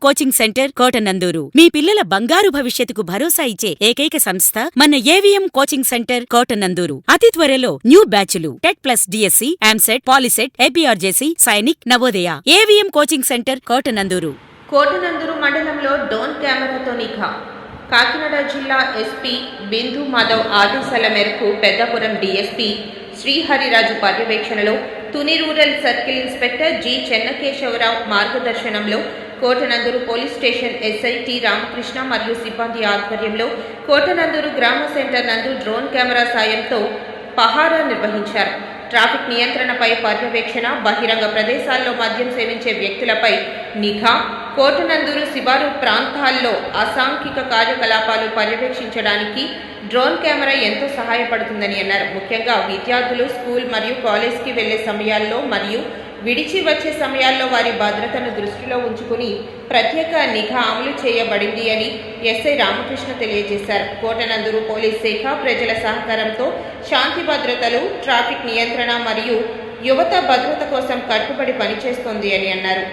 Coaching centre Kotananduru మీ పిల్లల బంగారు భవిష్యత్తుకు భరోసా ఇచ్చే ఏకైక సంస్థ మన ఏవిఎం కోచింగ్ సెంటర్ కోటనందూరు. అతి త్వరలో న్యూ బ్యాచ్లు TET plus DSC, EAMCET, POLYCET, APRJC, Sainik, Navodaya. AVM coaching centre Kotanandur. Kotanandur మండలంలో డ్రోన్ కెమెరాతో నిఘా. కాకినాడ జిల్లా ఎస్పీ బిందు మాధవ్ ఆదేశాల మేరకు పెద్దపురం డీఎస్పీ శ్రీహరిరాజు పర్యవేక్షణలో Tuni rural circle inspector G Chennakesavarao మార్గదర్శనంలో Kotanandur police station SI T Ramakrishna మరియు సిబ్బంది ఆధ్వర్యంలో కోటనందూరు గ్రామ సెంటర్ నందు డ్రోన్ కెమెరా సాయంతో పహారా నిర్వహించారు. ట్రాఫిక్ నియంత్రణపై పర్యవేక్షణ, బహిరంగ ప్రదేశాల్లో మద్యం సేవించే వ్యక్తులపై నిఘా, కోటనందూరు శివారు ప్రాంతాల్లో అసాంఘిక కార్యకలాపాలు పర్యవేక్షించడానికి డ్రోన్ కెమెరా ఎంతో సహాయపడుతుందని అన్నారు. ముఖ్యంగా విద్యార్థులు స్కూల్ మరియు కాలేజ్కి వెళ్లే సమయాల్లో మరియు విడిచి వచ్చే సమయాల్లో వారి భద్రతను దృష్టిలో ఉంచుకుని ప్రత్యేక నిఘా అమలు చేయబడింది అని ఎస్ఐ రామకృష్ణ తెలియజేశారు. కోటనందూరు పోలీస్ శాఖ ప్రజల సహకారంతో శాంతి భద్రతలు, ట్రాఫిక్ నియంత్రణ మరియు యువత భద్రత కోసం కట్టుబడి పనిచేస్తోంది అని అన్నారు.